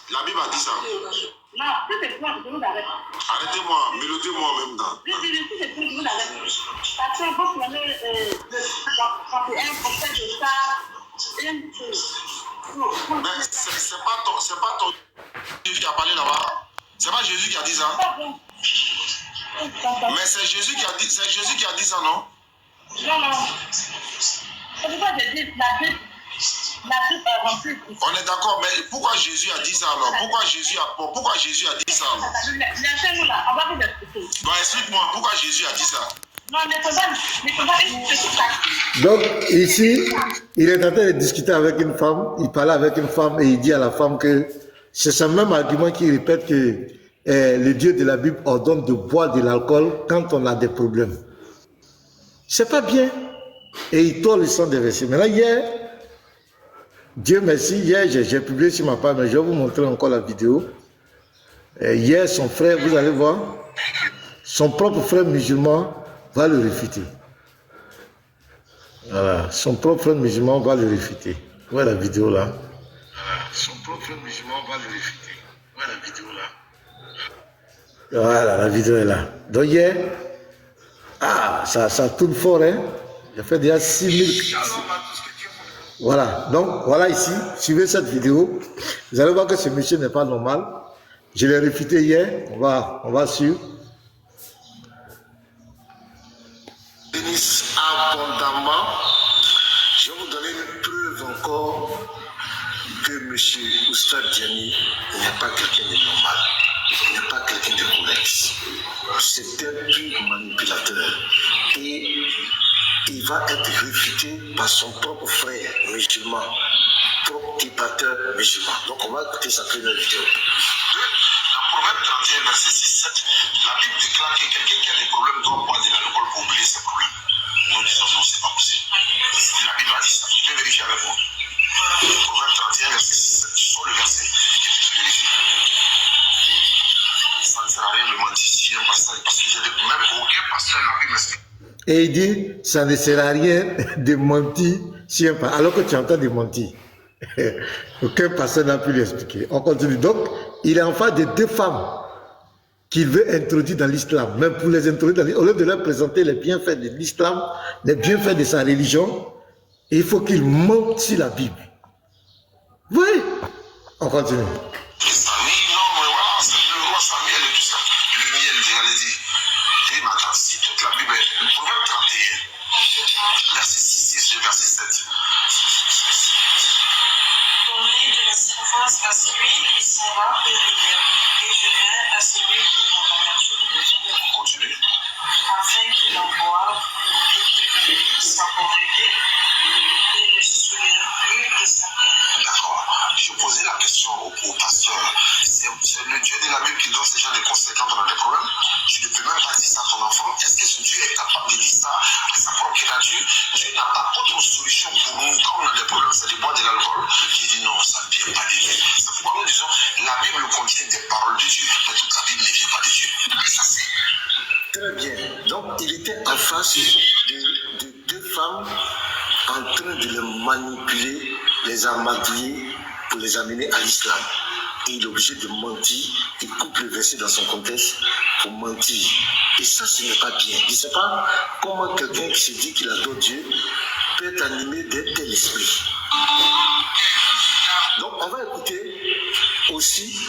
La Bible a dit ça. Non, si c'est pour je vous arrête. Arrêtez-moi, mélodez-moi en même temps. Si c'est pour je vous arrête. Parce que vous prenez quand c'est un conseil de ça, une chose. Mais c'est pas ton Jésus qui a parlé là-bas. C'est pas Jésus qui a dit ça. Mais c'est Jésus qui a dit ça, non? Non. C'est pourquoi je dis la Bible est remplie. On est d'accord, mais pourquoi Jésus a dit ça alors? Pourquoi Jésus a dit ça alors? Laissez-nous là, on va vous expliquer. Bon, explique-moi, pourquoi Jésus a dit ça? Non, ne faut pas une petite partie. Donc, ici, il est en train de discuter avec une femme, il parle avec une femme et il dit à la femme que c'est ce même argument qui répète que le Dieu de la Bible ordonne de boire de l'alcool quand on a des problèmes. C'est pas bien. Et il tord le sang des versets. Maintenant, hier, Dieu merci, hier, j'ai publié sur ma page, mais je vais vous montrer encore la vidéo. Et hier, son frère, vous allez voir, son propre frère musulman va le réfuter. Voilà, son propre frère musulman va le réfuter. Voilà la vidéo là. Voilà, son propre frère musulman va le réfuter. Voilà la vidéo là. Voilà, la vidéo est là. Donc hier, ça tourne fort, hein. J'ai fait déjà 6000. Voilà, donc voilà ici, suivez cette vidéo. Vous allez voir que ce monsieur n'est pas normal. Je l'ai réfuté hier, on va suivre. Bénisse abondamment. Je vais vous donner une preuve encore que M. Oustad Diani n'est pas quelqu'un de normal. Il n'est pas quelqu'un de correct. C'est un pur manipulateur. Et il va être réfuté par son propre frère musulman, propre dictateur musulman. Donc on va écouter sa première vidéo. Dans Proverbe 31, verset 6-7, la Bible déclare que quelqu'un qui a des problèmes doit boire de l'alcool pour oublier ses problèmes. Nous disons non, c'est pas possible. La Bible a dit ça. Tu peux vérifier avec moi. Proverbe 31, verset 6-7. Tu sors le verset et tu vérifies. Ça ne sert à rien de mentir si un pasteur, parce que même aucun pasteur n'a pu m'expliquer. Et il dit, ça ne sert à rien de mentir si un pasteur, alors que tu entends de mentir. Aucun pasteur n'a pu l'expliquer. On continue. Donc, il est en face de deux femmes qu'il veut introduire dans l'islam. Même pour les introduire dans l'islam, au lieu de leur présenter les bienfaits de l'islam, les bienfaits de sa religion, il faut qu'il mente sur la Bible. Oui. On continue. Verset 6 et verset 7. Donnez de la sagesse à celui qui sera éveillé, et du vin à celui qui est dans la nature de Dieu. Continue. Afin qu'il en boive et qu'il puisse s'appauvrir et ne se souvienne plus de sa peine. D'accord. Je posais la question au pasteur. C'est le Dieu de la Bible qui donne ces gens des conseils quand on a des problèmes. Tu ne peux même pas dire ça à ton enfant. Est-ce que ce Dieu est capable de dire ça à sa propre créature? Dieu n'a pas autre solution pour nous quand on a des problèmes, c'est de boire de l'alcool. Il dit non, ça ne vient pas de Dieu. C'est pourquoi nous disons la Bible contient des paroles de Dieu, mais toute la Bible ne vient pas de Dieu. Ça c'est très bien. Donc il était en face de deux femmes en train de les manipuler, les amadouiller pour les amener à l'islam. Et il est obligé de mentir, il coupe le verset dans son contexte pour mentir. Et ça, ce n'est pas bien. Je ne sais pas comment quelqu'un qui se dit qu'il adore Dieu peut être animé d'un tel esprit. Donc on va écouter aussi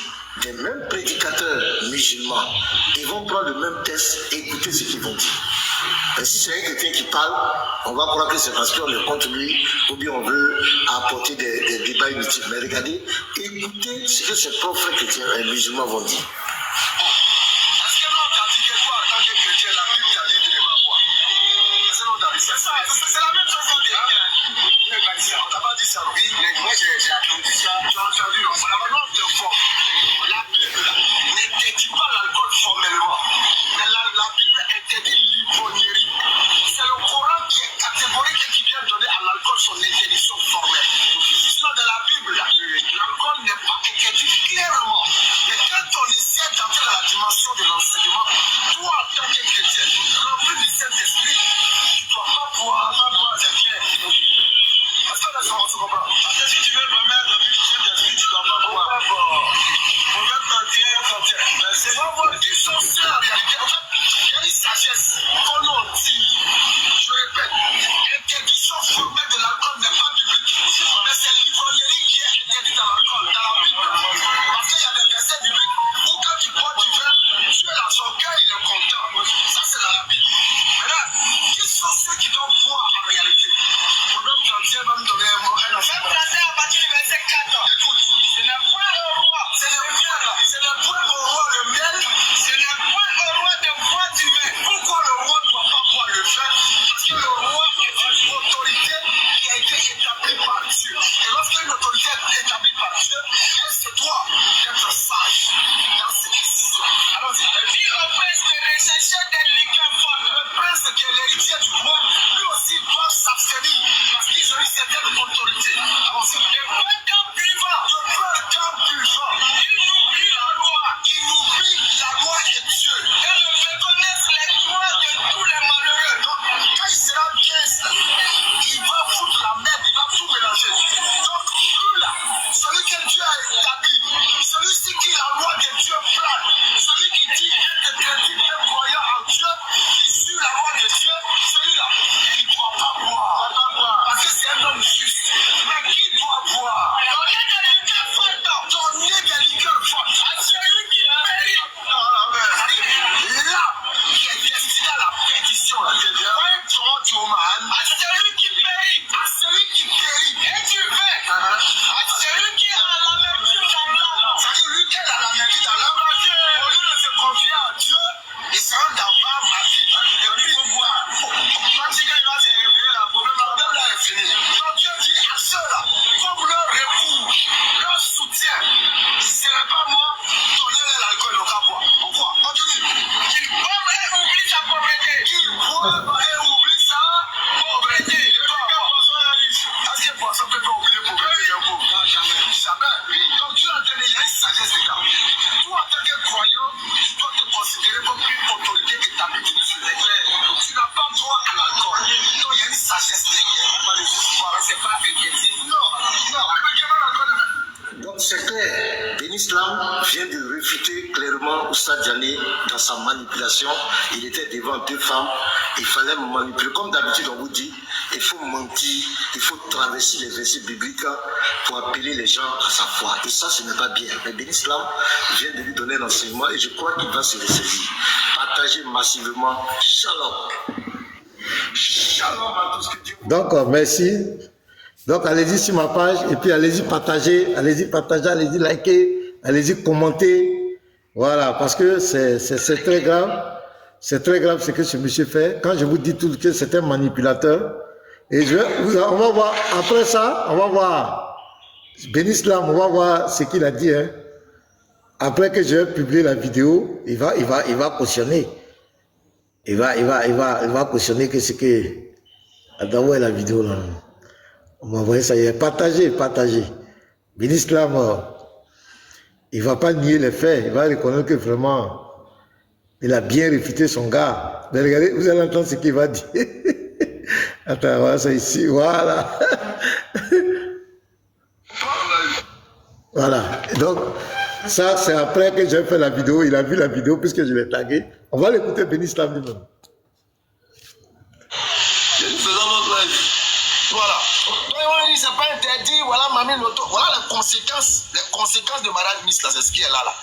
des mêmes prédicateurs musulmans. Ils vont prendre le même texte et écouter ce qu'ils vont dire. Et si c'est un chrétien qui parle, on va croire que c'est parce qu'on le contre lui, ou bien on veut apporter des débats inutiles. Mais regardez, écoutez ce que ces propres chrétiens et musulmans vont dire. Est-ce que l'on t'a dit que toi, en tant que chrétien, la Bible t'a dit de ne pas boire? Est-ce que l'on t'a dit ça? C'est la même chose qu'on dit. On t'a pas dit ça. Oui, mais moi j'ai attendu ça. Tu as entendu, on a vraiment de fort. La Bible n'interdit pas l'alcool formellement. Mais la Bible interdit l'ivrognerie. C'est le Coran qui est catégorique et qui vient donner à l'alcool son interdiction formelle. Sinon, dans la Bible, l'alcool n'est pas interdit clairement. Mais quand on essaie d'entrer dans la dimension de l'enseignement, toi, en tant que chrétien, rempli du Saint-Esprit, tu ne dois pas boire, c'est clair. Est-ce que on se comprend? censé la réalité. En fait, il y a une sagesse qu'on nous tire. Je répète, interdiction formelle de l'alcool n'est pas biblique. Mais c'est l'ivrognerie qui est interdite dans l'alcool, dans la Bible. Parce qu'il y a des versets bibliques où quand tu bois du vin, Dieu dans son cœur, il est content. Ça, c'est dans la Bible. Maintenant, qui sont ceux qui doivent boire en réalité? Proverbe 31 va me donner un mot. Même 31 à partir du verset 4. Écoute, ce n'est point au roi, ce n'est point au roi le miel, ce n'est point au roi de boire du vin. Pourquoi le roi ne doit pas boire le vin? Parce que le roi est une autorité qui a été établie par Dieu. Et lorsqu'une autorité est établie par Dieu, elle se doit d'être sage dans ses décisions. Allons-y. Dis au prince de rechercher des liqueurs fortes. Le prince qui est l'héritier du roi, lui aussi doit s'abstenir parce qu'ils ont une certaine autorité. Allons-y. Le printemps buvant, il oublie la loi. Il oublie la loi de Dieu. Et ne reconnaissent les droits de tous les malheureux. Donc, quand il sera triste, il va foutre la merde, il va tout mélanger. Donc, lui là, celui que Dieu a établi, celui-ci qui la loi de Dieu plane, celui qui dit être crédible et croyant en Dieu, qui suit la loi de Dieu, celui-là, il ne doit pas boire. Parce que c'est un homme juste. Mais qui doit boire? Donner des liqueurs fortes à celui qui périt. Là, qui est destiné à la perdition. À celui qui périt. À celui qui périt. Et tu veux. À celui qui a la l'amertume dans l'âme. C'est-à-dire lui qui a la l'amertume dans l'âme. Au lieu de se confier à Dieu, il s'en d'abord ma vie. Et puis il faut boire. Quand il va se réveiller, le problème là est fini. Donc Dieu dit à ceux-là, comme leur recours, leur soutien, ce n'est pas moi, donnez-leur l'alcool au cas boire. Pourquoi? Continue. Qu'il boive et oublie sa pauvreté. Qu'il boive et oublie sa pauvreté. Est-ce que poisson peut pas oublier pauvreté? Non, jamais. Donc Dieu a donné, il y a une sagesse de gars. Toi, en tant que croyant, tu dois te considérer comme une autorité établie de Dieu. Tu n'as pas droit à l'alcool. Donc il y a une sagesse derrière. C'est pas interdit. Non. Donc c'est clair, Benislam vient de réfuter clairement Oustad Diané dans sa manipulation. Il était devant deux femmes, il fallait manipuler. Comme d'habitude on vous dit, il faut mentir, il faut traverser les versets bibliques pour appeler les gens à sa foi. Et ça ce n'est pas bien. Mais Benislam vient de lui donner un enseignement et je crois qu'il va se ressaisir. Partagez massivement. Shalom. Shalom à tous que Dieu. Donc, merci. Donc, allez-y sur ma page et puis allez-y partager, allez-y liker, allez-y commenter. Voilà, parce que c'est très grave. C'est très grave ce que ce monsieur fait. Quand je vous dis tout que c'est un manipulateur, et on va voir, après ça, on va voir Benislam, on va voir ce qu'il a dit. Hein. Après que je vais publier la vidéo, il va cautionner. Il va cautionner que c'est que... D'abord la vidéo là. On m'a envoyé ça, il est partagé. Benislam, il ne va pas nier les faits, il va reconnaître que vraiment, il a bien réfuté son gars. Mais regardez, vous allez entendre ce qu'il va dire. Attends, voilà ça ici, voilà. Voilà, donc, ça c'est après que j'ai fait la vidéo, il a vu la vidéo puisque je l'ai tagué. On va l'écouter, Benislam lui-même. Voilà. Donc, on dit c'est pas interdit, voilà mamie l'auto. Voilà les conséquences de Madame Miss là, c'est ce qui est là.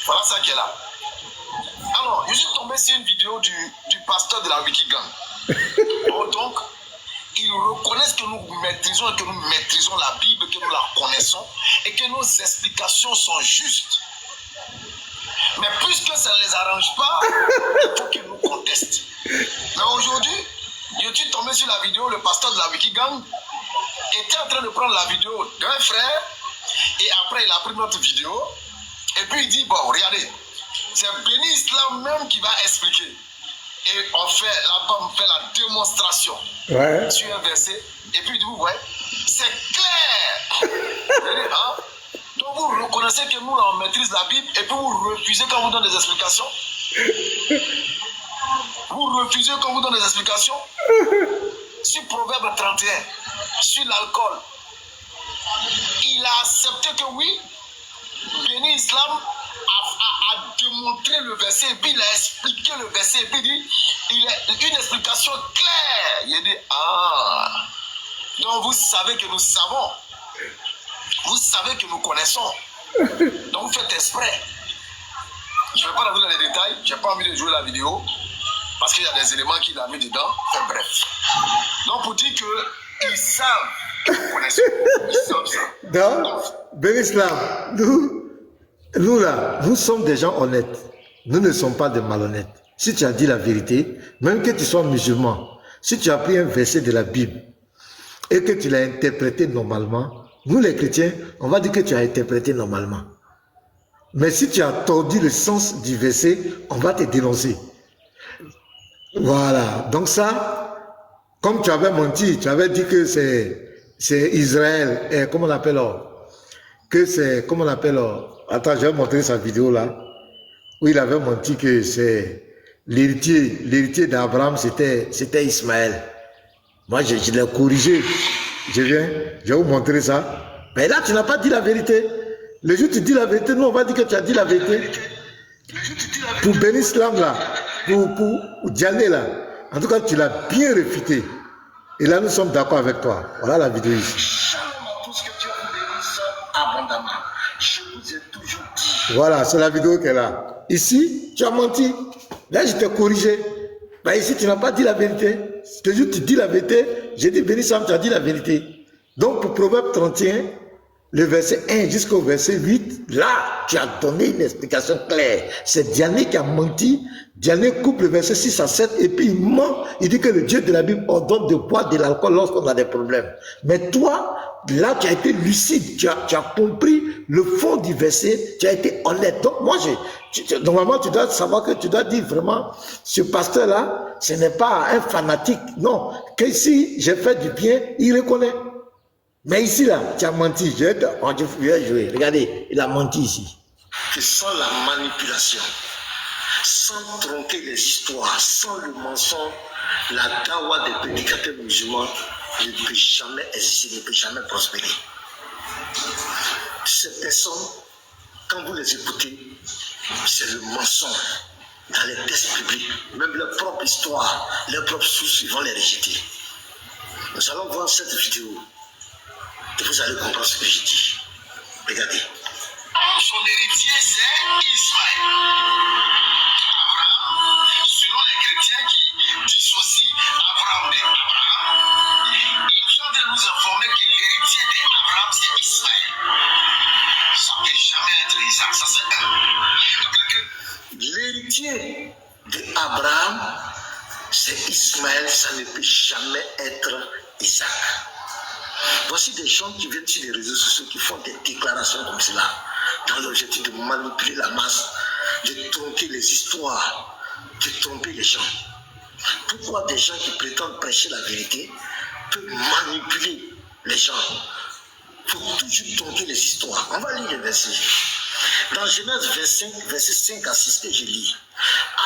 Voilà ça qui est là. Alors, je suis tombé sur une vidéo du pasteur de la Wikigang. Donc, ils reconnaissent que nous maîtrisons la Bible, que nous la connaissons et que nos explications sont justes. Mais puisque ça ne les arrange pas, il faut qu'ils nous contestent. Mais aujourd'hui, je suis tombé sur la vidéo, le pasteur de la Wikigang était en train de prendre la vidéo d'un frère et après il a pris notre vidéo et puis il dit, bon, regardez, c'est Benislam même qui va expliquer. Et on fait la démonstration sur un verset et puis vous voyez, c'est clair. Hein? Donc vous reconnaissez que nous on maîtrise la Bible et puis vous refusez quand on vous donne des explications. Vous refusez qu'on vous donne des explications sur Proverbe 31, sur l'alcool. Il a accepté que oui, Benislam a te montrer le verset, et puis il a expliqué le verset, et puis il a une explication claire. Il a dit, ah, donc vous savez que nous savons. Vous savez que nous connaissons. Donc vous faites exprès. Je ne vais pas rentrer dans les détails, je n'ai pas envie de jouer la vidéo, parce qu'il y a des éléments qu'il a mis dedans. Enfin bref. Donc pour dire qu'ils savent que nous connaissons. Ils savent ça. Donc, Ben Islam, nous là, nous sommes des gens honnêtes. Nous ne sommes pas des malhonnêtes. Si tu as dit la vérité, même que tu sois musulman, si tu as pris un verset de la Bible et que tu l'as interprété normalement, nous les chrétiens, on va dire que tu as interprété normalement. Mais si tu as tordu le sens du verset, on va te dénoncer. Voilà. Donc ça, comme tu avais menti, tu avais dit que c'est Israël, et comment on l'appelle, que c'est, comment on l'appelle, attends, je vais montrer sa vidéo là, où il avait menti que c'est l'héritier d'Abraham, c'était Ismaël. Moi, je l'ai corrigé. Je vais vous montrer ça. Mais là, tu n'as pas dit la vérité. Le jour où tu dis la vérité, nous, on va dire que tu as dit la vérité. Pour Ben Islam, là, pour Diané, là, en tout cas, tu l'as bien réfuté. Et là, nous sommes d'accord avec toi. Voilà la vidéo ici. Voilà, c'est la vidéo qu'elle a. Ici, tu as menti. Là, je t'ai corrigé. Ben ici, tu n'as pas dit la vérité. Le jour où tu dis la vérité, j'ai dit Ben Islam, tu as dit la vérité. Donc, pour Proverbe 31, le verset 1 jusqu'au verset 8, là, tu as donné une explication claire. C'est Diané qui a menti. Diané coupe le verset 6 à 7 et puis il ment. Il dit que le Dieu de la Bible ordonne de boire de l'alcool lorsqu'on a des problèmes. Mais toi, là, tu as été lucide. Tu as compris le fond du verset. Tu as été honnête. Donc, moi, normalement, tu dois savoir que tu dois dire vraiment, ce pasteur-là, ce n'est pas un fanatique. Non, que si j'ai fait du bien, il reconnaît. Mais ici, là, tu as menti. Je vais jouer. Regardez, il a menti ici. Que sans la manipulation, sans tronquer les histoires, sans le mensonge, la dawa des prédicateurs musulmans ne peut jamais exister, ne peut jamais prospérer. Ces personnes, quand vous les écoutez, c'est le mensonge. Dans les textes publics, même leur propre histoire, leurs propres sources, ils vont les rejeter. Nous allons voir cette vidéo. Et vous allez comprendre ce que je dis. Regardez. Son héritier, c'est Ismaël. Abraham, selon les chrétiens qui dissocient Abraham d'Abraham, ils sont en train de nous informer que l'héritier d'Abraham, c'est Ismaël. Ça ne peut jamais être Isaac, ça c'est un. L'héritier d'Abraham, c'est Ismaël, ça ne peut jamais être Isaac. Voici des gens qui viennent sur les réseaux sociaux qui font des déclarations comme cela, dans l'objectif de manipuler la masse, de tromper les histoires, de tromper les gens. Pourquoi des gens qui prétendent prêcher la vérité peuvent manipuler les gens? Il faut toujours tromper les histoires. On va lire les versets. Dans Genèse 25, verset 5 à 6 que je lis.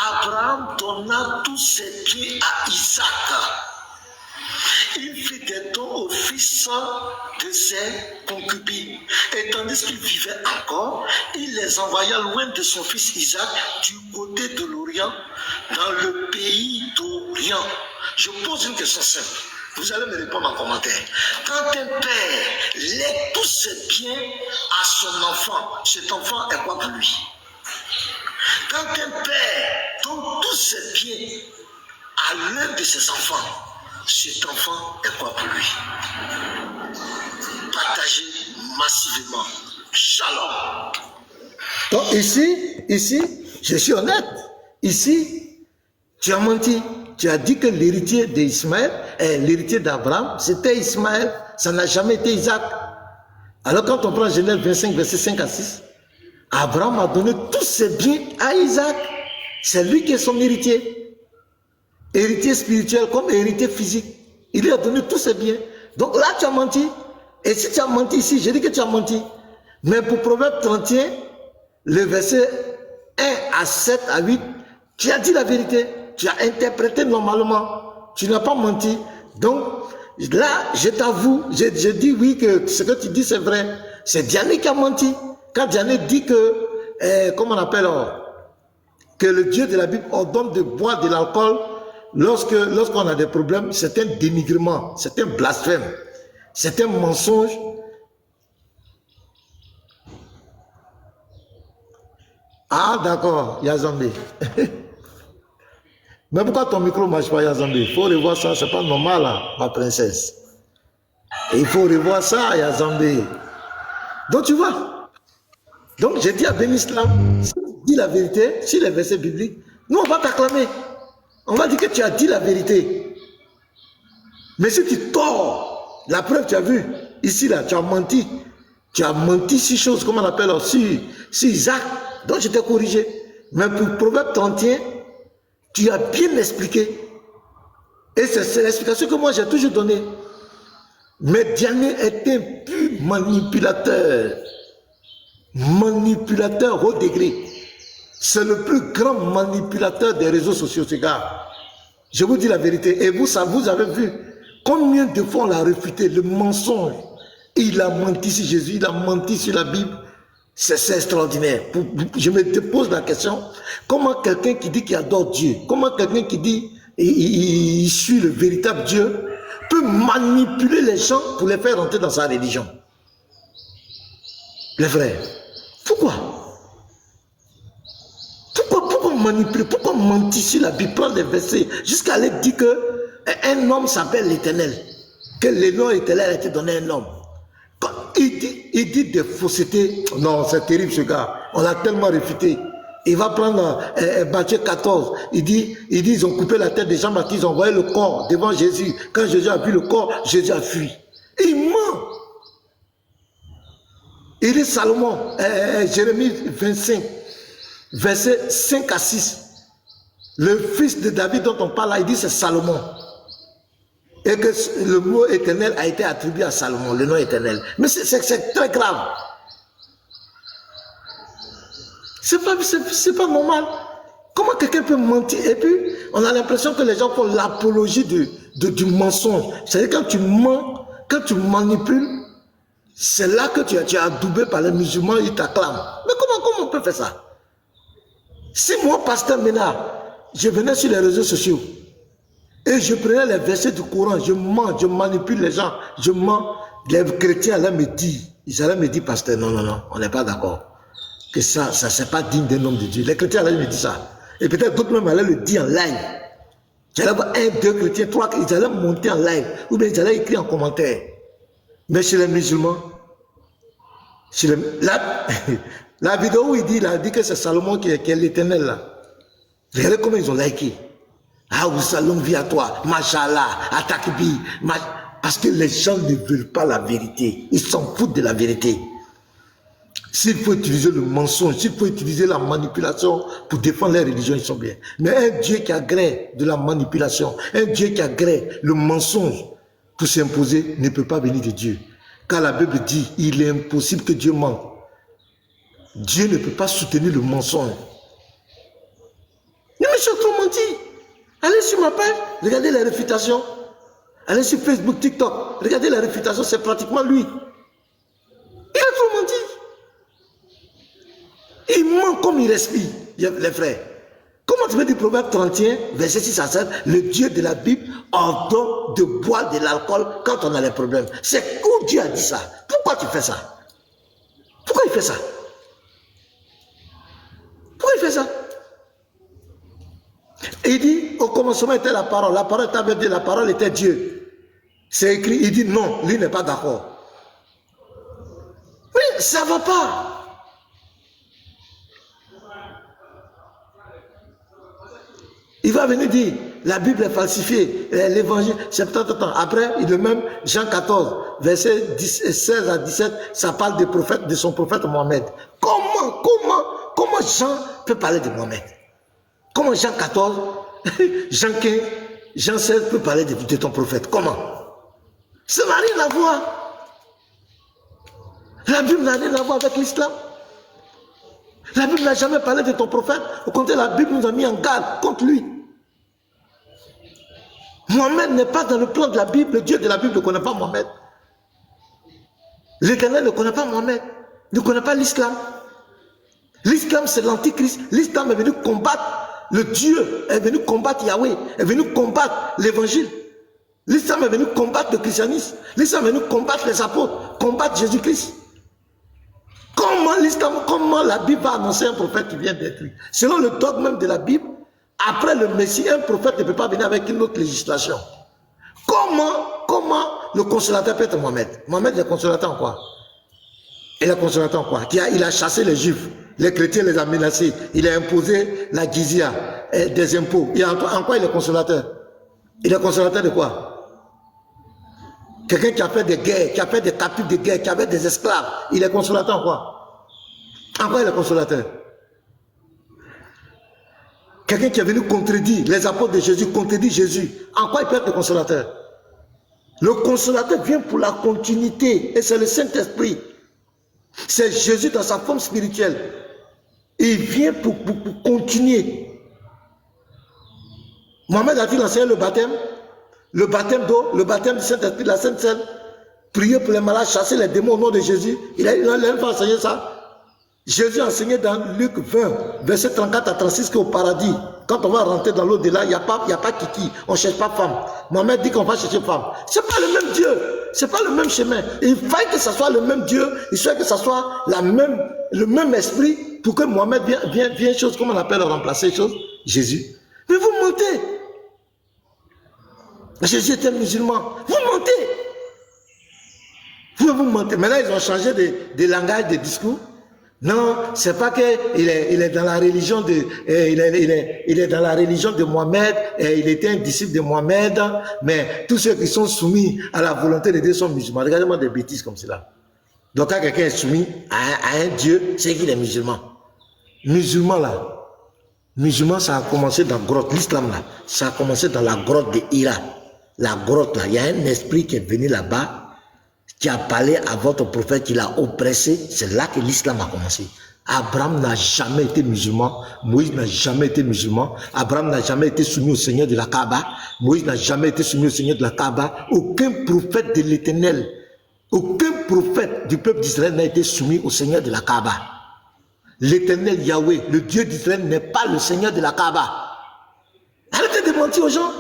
Abraham donna tous ses biens à Isaac. Il fit des dons aux fils de ses concubines. Et tandis qu'il vivait encore, il les envoya loin de son fils Isaac, du côté de l'Orient, dans le pays d'Orient. Je pose une question simple. Vous allez me répondre en commentaire. Quand un père lègue tous ses biens à son enfant, cet enfant est quoi pour lui? Quand un père donne tous ses biens à l'un de ses enfants, cet enfant est quoi pour lui? Partagez massivement. Shalom. Donc ici, je suis honnête. Ici, tu as menti. Tu as dit que l'héritier d'Ismaël, l'héritier d'Abraham, c'était Ismaël. Ça n'a jamais été Isaac. Alors quand on prend Genèse 25, verset 5 à 6, Abraham a donné tous ses biens à Isaac. C'est lui qui est son héritier. Héritier spirituel comme héritier physique. Il lui a donné tous ses biens. Donc là, tu as menti. Et si tu as menti ici, je dis que tu as menti. Mais pour Proverbe 31, le verset 1 à 7 à 8, tu as dit la vérité. Tu as interprété normalement. Tu n'as pas menti. Donc là, je t'avoue, je dis oui que ce que tu dis c'est vrai. C'est Diané qui a menti. Quand Diané dit que, comment on appelle, que le Dieu de la Bible ordonne de boire de l'alcool lorsqu'on a des problèmes, c'est un dénigrement, c'est un blasphème, c'est un mensonge. Ah d'accord, Yazambé. Mais pourquoi ton micro ne marche pas, Yazambé? Il faut revoir ça, c'est pas normal là, ma princesse. Et il faut revoir ça, Yazambé. Donc tu vois. Donc j'ai dit à Ben Islam, si tu dis la vérité, si les versets bibliques, nous on va t'acclamer. On va dire que tu as dit la vérité. Mais si tu tords, la preuve tu as vu, ici là, tu as menti. Tu as menti sur choses, comment on appelle, sur Isaac. Donc je t'ai corrigé. Mais pour Proverbe 31, tu as bien expliqué. Et c'est l'explication que moi j'ai toujours donnée. Mais Diané est un pur manipulateur. Manipulateur au degré. C'est le plus grand manipulateur des réseaux sociaux, ce gars. Je vous dis la vérité. Et vous, ça, vous avez vu combien de fois on l'a réfuté, le mensonge. Il a menti sur Jésus, il a menti sur la Bible. C'est extraordinaire. Je me pose la question, comment quelqu'un qui dit qu'il adore Dieu, comment quelqu'un qui dit il suit le véritable Dieu, peut manipuler les gens pour les faire rentrer dans sa religion? Les frères, pourquoi? Pourquoi manipuler? Pourquoi mentir sur la Bible, prendre les versets, jusqu'à aller dire qu'un homme s'appelle l'Éternel, que le nom éternel a été donné à un homme? Quand il dit des faussetés, non, c'est terrible ce gars, on l'a tellement réfuté. Il va prendre Matthieu 14, il dit ils ont coupé la tête des Jean-Baptiste, ils ont envoyé le corps devant Jésus. Quand Jésus a vu le corps, Jésus a fui. Il ment. Il dit Salomon, Jérémie 25, versets 5 à 6. Le fils de David dont on parle là, il dit c'est Salomon. Et que le mot éternel a été attribué à Salomon, le nom éternel. Mais c'est très grave. C'est pas normal. Comment quelqu'un peut mentir? Et puis, on a l'impression que les gens font l'apologie du mensonge. C'est-à-dire quand tu mens, quand tu manipules, c'est là que tu es adoubé par les musulmans, ils t'acclament. Mais comment on peut faire ça? Si moi, pasteur Ménard, je venais sur les réseaux sociaux, et je prenais les versets du Coran, je mens, je manipule les gens, je mens, les chrétiens allaient me dire, pasteur, non, on n'est pas d'accord. Que ça c'est pas digne d'un homme de Dieu. Les chrétiens allaient me dire ça. Et peut-être d'autres même allaient le dire en live. J'allais voir 1, 2 chrétiens, 3, ils allaient monter en live, ou bien ils allaient écrire en commentaire. Mais chez les musulmans, la vidéo où il a dit que c'est Salomon qui est l'éternel là. Regardez comment ils ont liké. Ah, oui, longue vie à toi, Machallah, Atakbi, parce que les gens ne veulent pas la vérité. Ils s'en foutent de la vérité. S'il faut utiliser le mensonge, s'il faut utiliser la manipulation pour défendre les religions, ils sont bien. Mais un Dieu qui agrée de la manipulation, un Dieu qui agrée le mensonge pour s'imposer, ne peut pas venir de Dieu. Car la Bible dit, il est impossible que Dieu mente. Dieu ne peut pas soutenir le mensonge. Mais je suis trop menti. Allez sur ma page, regardez les réfutations. Allez sur Facebook, TikTok, regardez les réfutations, c'est pratiquement lui. Il a trop menti. Il ment comme il respire, les frères. Comment tu peux dire Proverbe 31, verset 6 à 7, le Dieu de la Bible ordonne de boire de l'alcool quand on a des problèmes. C'est où Dieu a dit ça? Pourquoi tu fais ça? Pourquoi il fait ça? Pourquoi il fait ça? Et il dit, au commencement était la parole était avec Dieu, la parole était Dieu. C'est écrit, il dit non, lui n'est pas d'accord. Oui, ça ne va pas. Il va venir dire, la Bible est falsifiée, l'évangile, c'est peut-être après, il est même, Jean 14, verset 16 à 17, ça parle des prophètes, de son prophète Mohamed. Comment Jean peut parler de Mohamed? Comment Jean 14, Jean 15, Jean 16 peut parler de ton prophète? Comment? Ça n'a rien à voir. La Bible n'a rien à voir avec l'islam. La Bible n'a jamais parlé de ton prophète. Au contraire, la Bible nous a mis en garde contre lui. Mohamed n'est pas dans le plan de la Bible. Le Dieu de la Bible ne connaît pas Mohamed. L'Éternel ne connaît pas Mohamed. Ne connaît pas l'islam. L'islam, c'est l'antichrist. L'islam est venu combattre le Dieu, est venu combattre Yahweh, est venu combattre l'évangile. L'islam est venu combattre le christianisme. L'islam est venu combattre les apôtres, combattre Jésus-Christ. Comment la Bible va annoncer un prophète qui vient d'être lui? Selon le dogme même de la Bible, après le Messie, un prophète ne peut pas venir avec une autre législation. Comment le consolateur peut être Mohamed? Mohamed est consolateur en quoi? Il est consolateur en quoi? Il a chassé les juifs, les chrétiens les a menacés, il a imposé la gizya, des impôts. En quoi il est consolateur? Il est consolateur de quoi? Quelqu'un qui a fait des guerres, qui a fait des captifs de guerre, qui avait des esclaves, il est consolateur en quoi? En quoi il est consolateur? Quelqu'un qui est venu contredire les apôtres de Jésus, contredire Jésus, en quoi il peut être le consolateur? Le consolateur vient pour la continuité, et c'est le Saint-Esprit. C'est Jésus dans sa forme spirituelle. Il vient pour continuer. Mohamed a-t-il enseigné le baptême? Le baptême d'eau, le baptême du Saint-Esprit, la Sainte Seine, prier pour les malades, chasser les démons au nom de Jésus. Il a pas enseigné ça. Jésus a enseigné dans Luc 20, verset 34 à 36 qu'au paradis, quand on va rentrer dans l'au-delà, il n'y a pas kiki, on ne cherche pas femme. Mohamed dit qu'on va chercher femme. Ce n'est pas le même Dieu, ce n'est pas le même chemin. Il faut que ce soit le même Dieu, il faut que ce soit le même esprit pour que Mohamed vienne chose, comment on appelle remplacer chose? Jésus. Mais vous mentez. Jésus était musulman. Vous mentez. Vous mentez. Maintenant, ils ont changé de langage, de discours. Non, c'est pas qu'il est dans la religion de il est dans la religion de Mohamed, et il était un disciple de Mohamed, mais tous ceux qui sont soumis à la volonté de Dieu sont musulmans. Regardez-moi des bêtises comme cela. Donc quand quelqu'un est soumis à un Dieu, c'est qu'il est musulman. Musulman là, musulman ça a commencé dans la grotte, l'islam là, ça a commencé dans la grotte de Hira. La grotte là, il y a un esprit qui est venu là-bas, qui a parlé à votre prophète, qui l'a oppressé. C'est là que l'islam a commencé. Abraham n'a jamais été musulman, Moïse n'a jamais été musulman, Abraham n'a jamais été soumis au Seigneur de la Kaaba, Moïse n'a jamais été soumis au Seigneur de la Kaaba. Aucun prophète de l'Éternel, aucun prophète du peuple d'Israël n'a été soumis au Seigneur de la Kaaba. L'Éternel Yahweh, le Dieu d'Israël, n'est pas le Seigneur de la Kaaba. Arrêtez de mentir aux gens.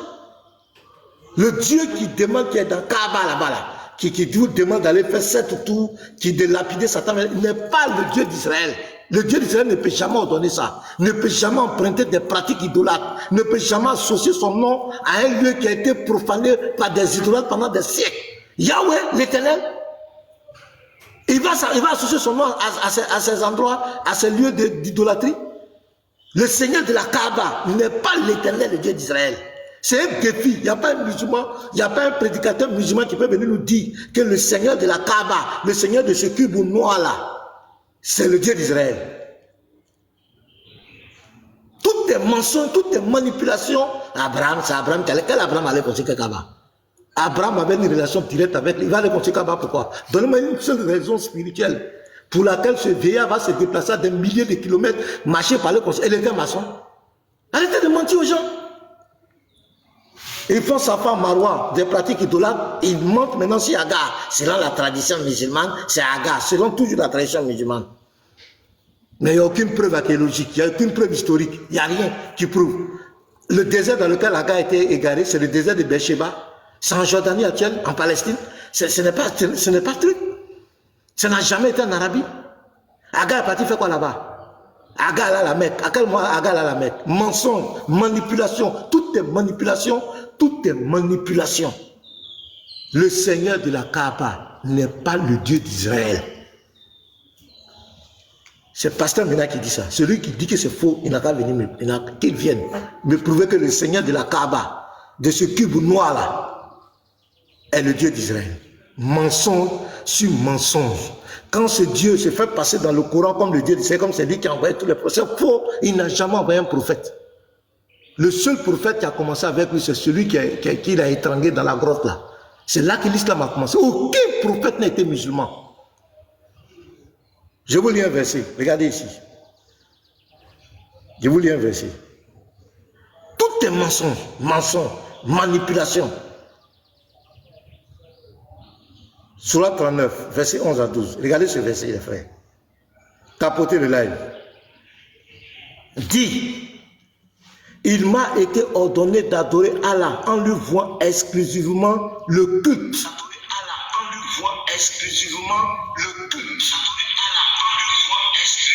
Le Dieu qui demande, qui est dans Kaaba là-bas, là, qui vous demande d'aller faire 7 tours, qui de lapider Satan, n'est pas le Dieu d'Israël. Le Dieu d'Israël ne peut jamais ordonner ça, ne peut jamais emprunter des pratiques idolâtres, ne peut jamais associer son nom à un lieu qui a été profané par des idolâtres pendant des siècles. Yahweh, l'Éternel, il va associer son nom à ces endroits, à ces lieux d'idolâtrie. Le Seigneur de la Kaaba n'est pas l'Éternel, le Dieu d'Israël. C'est un défi. Il n'y a pas un musulman, il n'y a pas un prédicateur musulman qui peut venir nous dire que le Seigneur de la Kaaba, le Seigneur de ce cube noir là, c'est le Dieu d'Israël. Toutes tes mensonges, toutes tes manipulations, Abraham, c'est Abraham. Quel Abraham allait construire Kaaba? Abraham avait une relation directe avec lui. Il va aller construire Kaaba, pourquoi? Donnez-moi une seule raison spirituelle pour laquelle ce vieillard va se déplacer à des milliers de kilomètres, marcher par le conseil. Il était maçon. Arrêtez de mentir aux gens. Ils font sa femme Marwa, des pratiques idolâtres. Ils mentent maintenant sur Agar. Selon la tradition musulmane, c'est Agar. Selon toujours la tradition musulmane. Mais il n'y a aucune preuve archéologique, il n'y a aucune preuve historique. Il n'y a rien qui prouve. Le désert dans lequel Agar a été égaré, c'est le désert de Beersheba. C'est en Jordanie actuelle, en Palestine. Ce n'est pas truc. Ça n'a jamais été en Arabie. Agar est parti faire quoi là-bas? Agar à la Mecque. À quel moment Agar à la Mecque? Mensonge, manipulation, toutes tes manipulations, toutes tes manipulations. Le Seigneur de la Kaaba n'est pas le Dieu d'Israël. C'est Pasteur Mena qui dit ça. Celui qui dit que c'est faux, il n'a qu'à venir, qu'il vienne me prouver que le Seigneur de la Kaaba, de ce cube noir là, est le Dieu d'Israël. Mensonge sur mensonge. Quand ce Dieu se fait passer dans le Coran comme le Dieu d'Israël, comme c'est lui qui a envoyé tous les prophètes, c'est faux, il n'a jamais envoyé un prophète. Le seul prophète qui a commencé avec lui, c'est celui qui l'a étranglé dans la grotte là. C'est là que l'islam a commencé. Aucun prophète n'a été musulman. Je vous lis un verset. Regardez ici. Je vous lis un verset. Tout est mensonge, manipulation. Sourate 39, verset 11 à 12. Regardez ce verset, les frères. Tapotez le live. dit, il m'a été ordonné d'adorer Allah en lui vouant exclusivement le culte.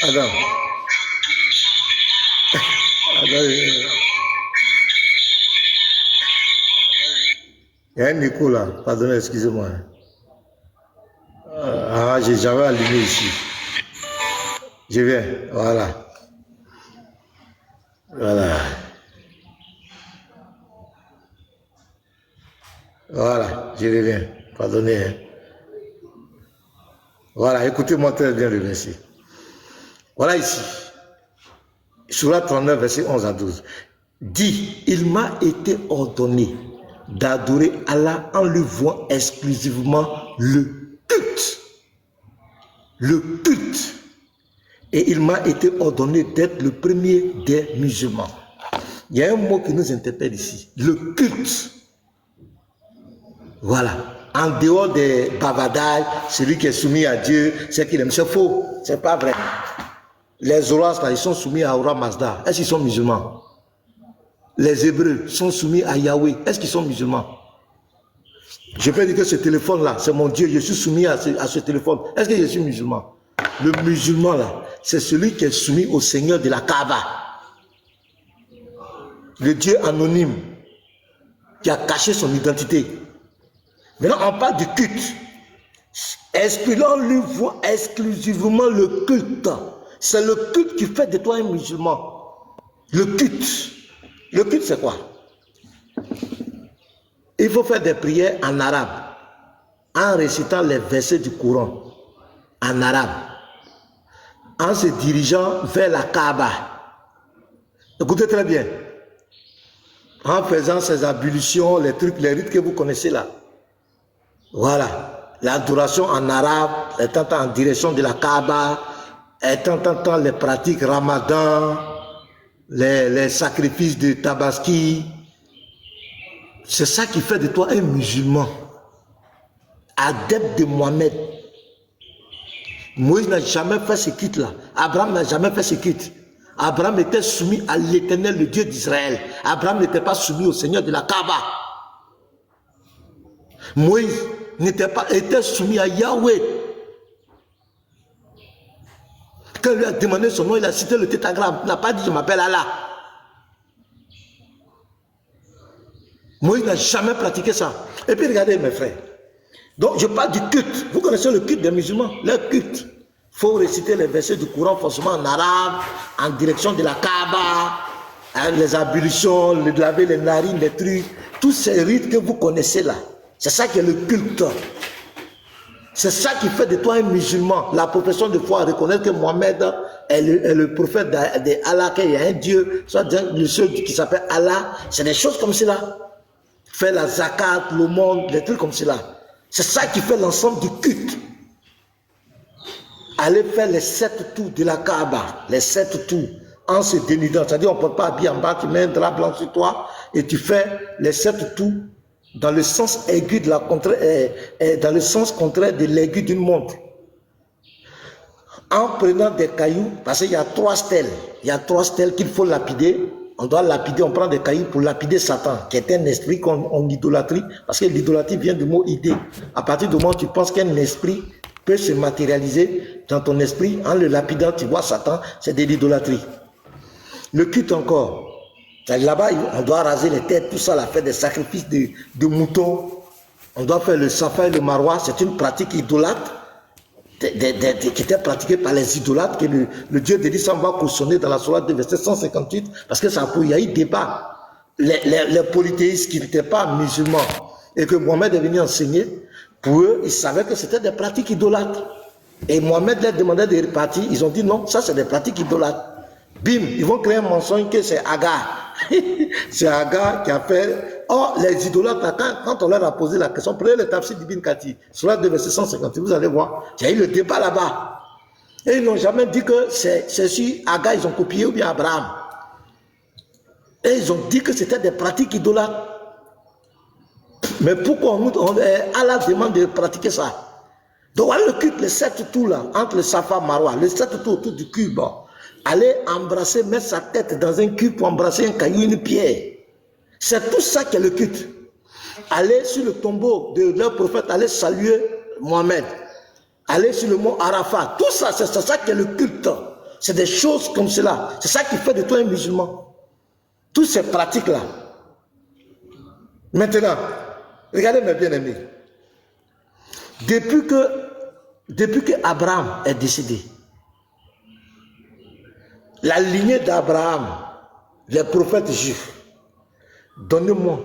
Adam. Il y a un écho là, pardonnez, excusez-moi. J'avais allumé ici. Je viens, voilà. Voilà. Voilà, je reviens. Pardonnez. Voilà, écoutez-moi très bien le verset. Voilà ici. Sourate 39, verset 11 à 12. Dit, il m'a été ordonné d'adorer Allah en lui vouant exclusivement le culte. Le culte. Et il m'a été ordonné d'être le premier des musulmans. Il y a un mot qui nous interpelle ici. Le culte. Voilà. En dehors des bavadailles, celui qui est soumis à Dieu, c'est qu'il aime. C'est faux. C'est pas vrai. Les Zoroastres, ils sont soumis à Ahura Mazda. Est-ce qu'ils sont musulmans? Les Hébreux sont soumis à Yahweh. Est-ce qu'ils sont musulmans? Je peux dire que ce téléphone-là, c'est mon Dieu. Je suis soumis à ce téléphone. Est-ce que je suis musulman? Le musulman, là, c'est celui qui est soumis au Seigneur de la Kaaba. Le Dieu anonyme qui a caché son identité. Maintenant, on parle du culte. On lui voit exclusivement le culte. C'est le culte qui fait de toi un musulman. Le culte. Le culte, c'est quoi? Il faut faire des prières en arabe, en récitant les versets du Coran, en arabe, en se dirigeant vers la Kaaba. Écoutez très bien. En faisant ces ablutions, les trucs, les rites que vous connaissez là. Voilà. L'adoration en arabe, étant en direction de la Kaaba, étant les pratiques ramadan, les sacrifices de Tabaski. C'est ça qui fait de toi un musulman, adepte de Mohamed. Moïse n'a jamais fait ce culte-là. Abraham n'a jamais fait ce culte. Abraham était soumis à l'Éternel, le Dieu d'Israël. Abraham n'était pas soumis au Seigneur de la Kaaba. Moïse était soumis à Yahweh. Quand il lui a demandé son nom, il a cité le tétragramme. Il n'a pas dit je m'appelle Allah. Moïse n'a jamais pratiqué ça. Et puis regardez mes frères. Donc je parle du culte. Vous connaissez le culte des musulmans? Le culte. Il faut réciter les versets du Coran forcément en arabe, en direction de la Kaaba, les ablutions, le laver les narines, les trucs. Tous ces rites que vous connaissez là. C'est ça qui est le culte. C'est ça qui fait de toi un musulman. La profession de foi, reconnaître que Mohamed est le prophète d'Allah, qu'il y a un Dieu, soit le seul qui s'appelle Allah. C'est des choses comme cela. Faire la zakat, le monde, des trucs comme cela. C'est ça qui fait l'ensemble du culte. Aller faire les 7 tours de la Kaaba, les 7 tours, en se dénudant. C'est-à-dire, on ne peut pas habiller en bas, tu mets un drap blanc sur toi et tu fais les 7 tours dans le sens aigu de la dans le sens contraire de l'aigu d'une montre. En prenant des cailloux, parce qu'il y a 3 stèles. Il y a 3 stèles qu'il faut lapider. On doit lapider, on prend des cailloux pour lapider Satan, qui est un esprit qu'on idolâtrie, parce que l'idolâtrie vient du mot idée. À partir du moment où tu penses qu'un esprit peut se matérialiser dans ton esprit, en le lapidant, tu vois Satan, c'est de l'idolâtrie. Le culte encore. Là-bas, on doit raser les têtes, tout ça, là, faire des sacrifices de moutons. On doit faire le safa et le marwa, c'est une pratique idolâtre qui était pratiquée par les idolâtres, que le Dieu de l'Islam va cautionner dans la sourate de verset 158, parce que ça il y a eu débat. Les polythéistes qui n'étaient pas musulmans et que Mohamed est venu enseigner, pour eux, ils savaient que c'était des pratiques idolâtres. Et Mohamed leur demandait de repartir, ils ont dit non, ça c'est des pratiques idolâtres. Bim, ils vont créer un mensonge que c'est Agar. C'est Agar qui a fait. Oh, les idolâtres, quand on leur a posé la question, prenez le tafsir d'Ibn Kathir, sur la de verset 158, vous allez voir, il y a eu le débat là-bas. Et ils n'ont jamais dit que c'est sur Agar, ils ont copié ou bien Abraham. Et ils ont dit que c'était des pratiques idolâtres. Mais pourquoi Allah demande de pratiquer ça? Donc voilà le culte, les 7 tours là, entre le Safa et Marwa, les 7 tours autour du cube. aller embrasser, mettre sa tête dans un cul pour embrasser un caillou, une pierre. C'est tout ça qui est le culte. Aller sur le tombeau de leur prophète, aller saluer Mohamed. Aller sur le mont Arafat. Tout ça, c'est ça qui est le culte. C'est des choses comme cela. C'est ça qui fait de toi un musulman. Toutes ces pratiques-là. Maintenant, regardez mes bien-aimés. Depuis que Abraham est décédé, la lignée d'Abraham, les prophètes juifs, donnez-moi,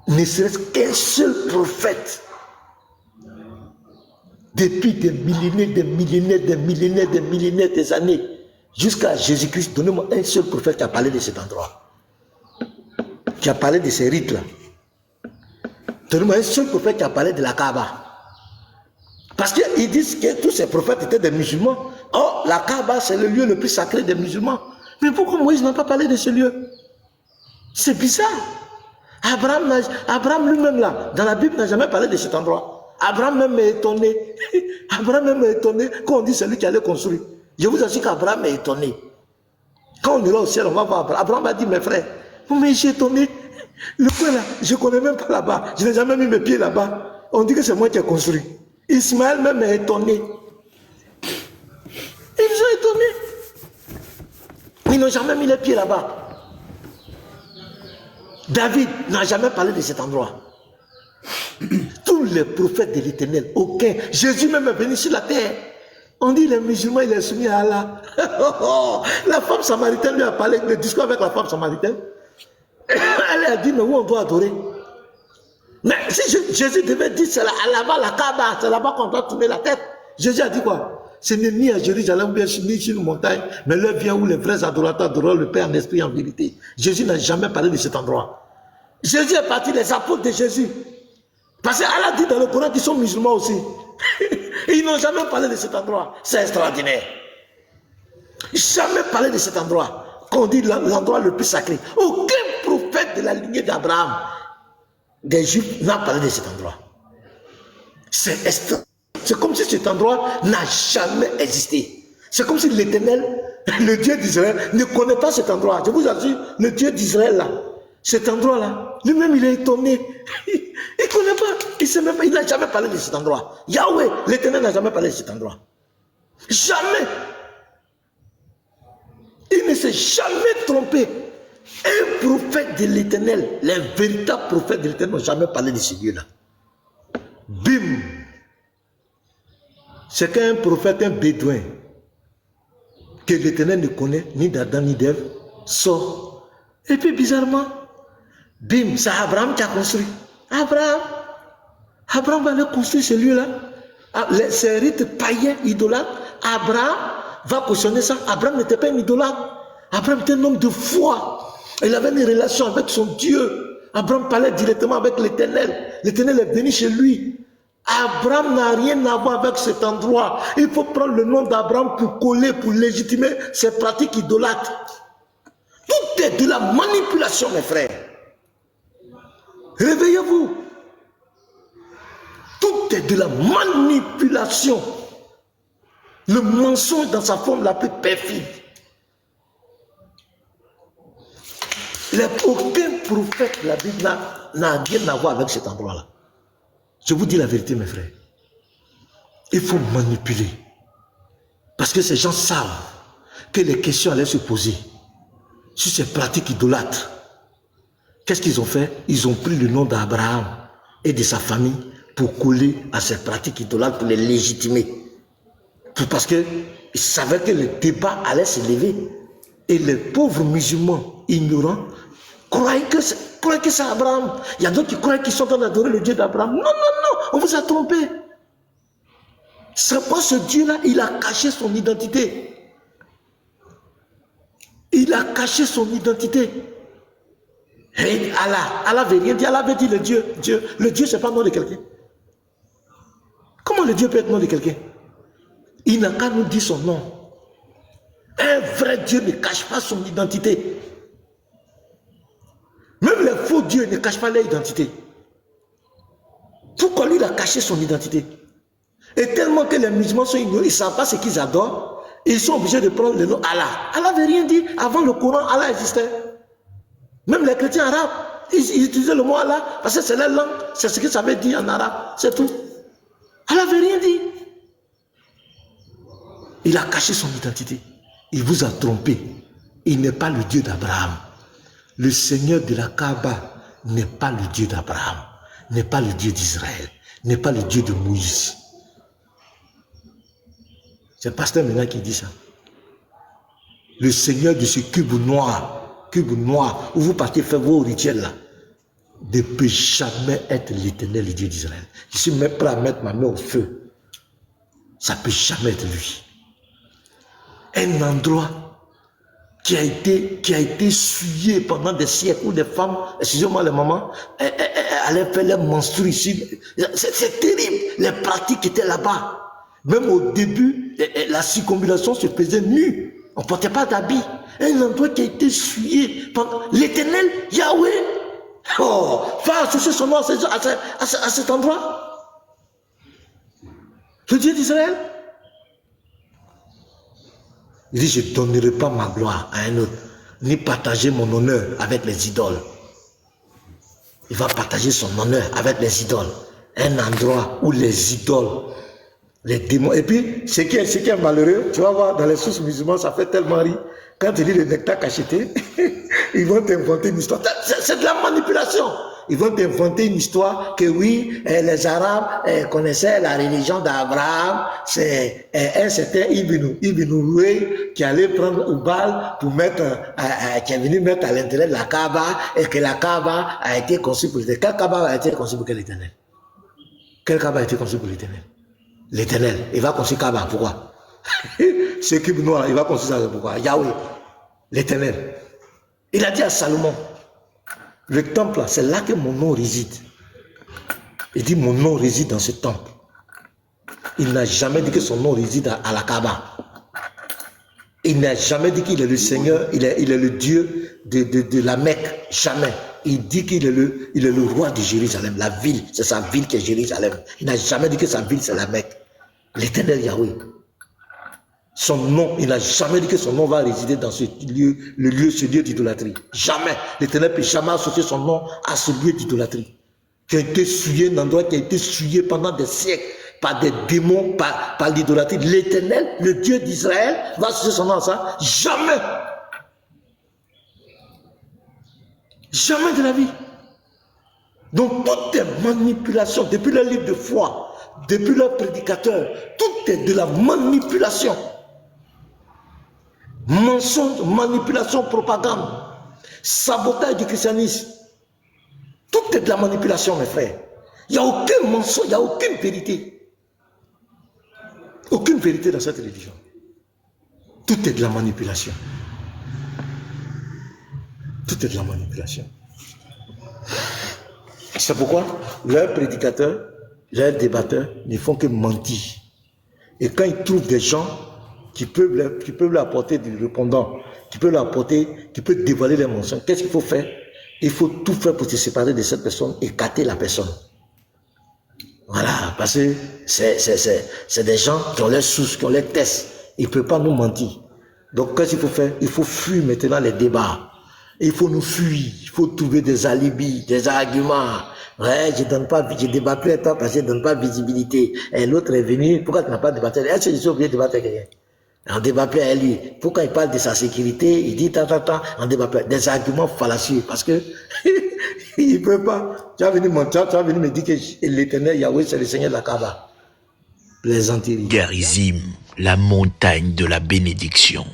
ne serait-ce qu'un seul prophète, depuis des millénaires, des années, jusqu'à Jésus-Christ, donnez-moi un seul prophète qui a parlé de cet endroit, qui a parlé de ces rites-là. Donnez-moi un seul prophète qui a parlé de la Kaaba. Parce qu'ils disent que tous ces prophètes étaient des musulmans. Oh, la Kaaba, c'est le lieu le plus sacré des musulmans. Mais pourquoi Moïse n'a pas parlé de ce lieu? C'est bizarre. Abraham lui-même, là, dans la Bible, n'a jamais parlé de cet endroit. Abraham même est étonné. Abraham même est étonné quand on dit celui qui allait construire. Je vous assure qu'Abraham est étonné. Quand on ira au ciel, on va voir Abraham. Abraham a dit, mes frères, mais j'ai étonné. Le coin là, je ne connais même pas là-bas. Je n'ai jamais mis mes pieds là-bas. On dit que c'est moi qui ai construit. Ismaël même est étonné. Ils sont étonnés. Ils n'ont jamais mis les pieds là-bas. David n'a jamais parlé de cet endroit. Tous les prophètes de l'Éternel, aucun. Jésus même est venu sur la terre. On dit les musulmans, il est soumis à Allah. La femme samaritaine lui a parlé, le discours avec la femme samaritaine. Elle a dit, mais où on doit adorer? Mais si Jésus devait dire, c'est là-bas la Kaaba, c'est là-bas qu'on doit tourner la tête. Jésus a dit quoi? Ce n'est ni à Jérusalem, ni sur une montagne, mais l'heure vient où les vrais adorateurs adoreront le Père en esprit et en vérité. Jésus n'a jamais parlé de cet endroit. Jésus est parti des apôtres de Jésus. Parce qu'Allah dit dans le Coran qu'ils sont musulmans aussi. Et ils n'ont jamais parlé de cet endroit. C'est extraordinaire. Jamais parlé de cet endroit. Qu'on dit l'endroit le plus sacré. Aucun prophète de la lignée d'Abraham, des Juifs, n'a parlé de cet endroit. C'est comme si cet endroit n'a jamais existé. C'est comme si l'Éternel, le Dieu d'Israël, ne connaît pas cet endroit. Je vous assure, le Dieu d'Israël là, cet endroit-là, lui-même il est étonné. Il ne connaît pas, il n'a jamais parlé de cet endroit. Yahweh, l'Éternel n'a jamais parlé de cet endroit. Jamais. Il ne s'est jamais trompé. Un prophète de l'Éternel, les véritables prophètes de l'Éternel n'ont jamais parlé de ce lieu-là. Bim. C'est qu'un prophète, un bédouin, que l'Éternel ne connaît, ni d'Adam ni d'Ève, sort. Et puis bizarrement, bim, c'est Abraham qui a construit. Abraham va aller construire ce lieu-là. Ces rites païens, idolâtres, Abraham va cautionner ça. Abraham n'était pas un idolâtre. Abraham était un homme de foi. Il avait une relation avec son Dieu. Abraham parlait directement avec l'Éternel. L'Éternel est venu chez lui. Abraham n'a rien à voir avec cet endroit. Il faut prendre le nom d'Abraham pour coller, pour légitimer ces pratiques idolâtres. Tout est de la manipulation, mes frères. Réveillez-vous. Tout est de la manipulation. Le mensonge dans sa forme la plus perfide. Aucun prophète de la Bible n'a rien à voir avec cet endroit-là. Je vous dis la vérité, mes frères. Il faut manipuler. Parce que ces gens savent que les questions allaient se poser sur ces pratiques idolâtres. Qu'est-ce qu'ils ont fait? Ils ont pris le nom d'Abraham et de sa famille pour coller à ces pratiques idolâtres, pour les légitimer. Parce qu'ils savaient que le débat allait se lever. Et les pauvres musulmans ignorants croyaient que c'est Abraham. Il y a d'autres qui croient qu'ils sont en train d'adorer le Dieu d'Abraham. Non, on vous a trompé. C'est pas ce Dieu-là, il a caché son identité. Il a caché son identité. Et Allah veut rien dire. Allah veut dire le Dieu. Le Dieu, c'est pas le nom de quelqu'un. Comment le Dieu peut être le nom de quelqu'un? Il n'a qu'à nous dire son nom. Un vrai Dieu ne cache pas son identité. Même les faux dieux ne cachent pas leur identité. Pourquoi lui il a caché son identité? Et tellement que les musulmans sont ignorés, ils ne savent pas ce qu'ils adorent, Ils sont obligés de prendre le nom Allah. Allah n'avait rien dit. Avant le Coran, Allah existait. Même les chrétiens arabes, ils utilisaient le mot Allah parce que c'est leur langue, c'est ce que ça veut dire en arabe, c'est tout. Allah n'avait rien dit. Il a caché son identité. Il vous a trompé. Il n'est pas le Dieu d'Abraham. Le Seigneur de la Kaaba n'est pas le Dieu d'Abraham, n'est pas le Dieu d'Israël, n'est pas le Dieu de Moïse. C'est le pasteur maintenant qui dit ça. Le Seigneur de ce cube noir, où vous partez faire vos rituels là, ne peut jamais être l'Éternel, le Dieu d'Israël. Je suis même prêt à mettre ma main au feu. Ça ne peut jamais être lui. Un endroit qui a été souillé pendant des siècles où des femmes, excusez-moi les mamans, allaient faire les menstrues ici. C'est terrible. Les pratiques étaient là-bas. Même au début, la circumambulation se faisait nue. On ne portait pas d'habits. Un endroit qui a été souillé pendant l'Éternel, Yahweh. Oh, va associer son nom à cet endroit. Le Dieu d'Israël. Il dit, je ne donnerai pas ma gloire à un autre, ni partager mon honneur avec les idoles. Il va partager son honneur avec les idoles. Un endroit où les idoles, les démons. Et puis, ce qui est malheureux, tu vas voir, dans les sources musulmanes, ça fait tellement rire. Quand tu lis le nectar cacheté, ils vont t'inventer une histoire. C'est de la manipulation. Ils vont t'inventer une histoire que oui, les Arabes connaissaient la religion d'Abraham. C'est un certain Ibn Roué qui allait prendre Oubal pour mettre, qui est venu mettre à l'intérieur de la Kaaba et que la Kaaba a été conçue pour l'Éternel. Quelle Kaaba a été conçue pour quel Éternel? Quelle Kaaba a été conçue pour l'Éternel? L'Éternel. Il va construire Kaaba. Pourquoi? Ce cube noir, il va construire ça. Pourquoi? Yahweh. L'Éternel. Il a dit à Salomon, le temple, c'est là que mon nom réside. Il dit, mon nom réside dans ce temple. Il n'a jamais dit que son nom réside à la Kaaba. Il n'a jamais dit qu'il est le Seigneur, il est le Dieu de la Mecque. Jamais. Il dit qu'il est le roi de Jérusalem. La ville, c'est sa ville qui est Jérusalem. Il n'a jamais dit que sa ville, c'est la Mecque. L'Éternel Yahweh. Son nom, il n'a jamais dit que son nom va résider dans ce lieu, ce lieu d'idolâtrie. Jamais. L'Éternel ne peut jamais associer son nom à ce lieu d'idolâtrie. Qui a été souillé, un endroit qui a été souillé pendant des siècles par des démons, par l'idolâtrie. L'Éternel, le Dieu d'Israël, va associer son nom à ça. Jamais. Jamais de la vie. Donc, toutes les manipulations, depuis le livre de foi, depuis leurs prédicateurs, tout est de la manipulation. Mensonge, manipulation, propagande, sabotage du christianisme. Tout est de la manipulation, mes frères. Il n'y a aucun mensonge, il n'y a aucune vérité. Aucune vérité dans cette religion. Tout est de la manipulation. Tout est de la manipulation. C'est pourquoi leurs prédicateurs, leurs débatteurs ne font que mentir. Et quand ils trouvent des gens qui peuvent leur apporter du répondant, qui peuvent dévoiler les mensonges, qu'est-ce qu'il faut faire? Il faut tout faire pour se séparer de cette personne, écarter la personne. Voilà, parce que c'est des gens qui ont leurs sources, qui ont leurs tests. Ils ne peuvent pas nous mentir. Donc qu'est-ce qu'il faut faire? Il faut fuir maintenant les débats. Il faut nous fuir, il faut trouver des alibis, des arguments. Ouais, je débat plus avec toi parce que je ne donne pas visibilité. Et l'autre est venu, pourquoi tu n'as pas débattu? Est-ce que je suis obligé de débattre avec quelqu'un? On débat plus avec lui. Pourquoi il parle de sa sécurité? Il dit on débat plus. Des arguments fallacieux parce que il ne peut pas. Tu vas venir me dire que l'Éternel Yahweh c'est le Seigneur de la Kaaba. Plaisanterie. Garizim, la montagne de la bénédiction.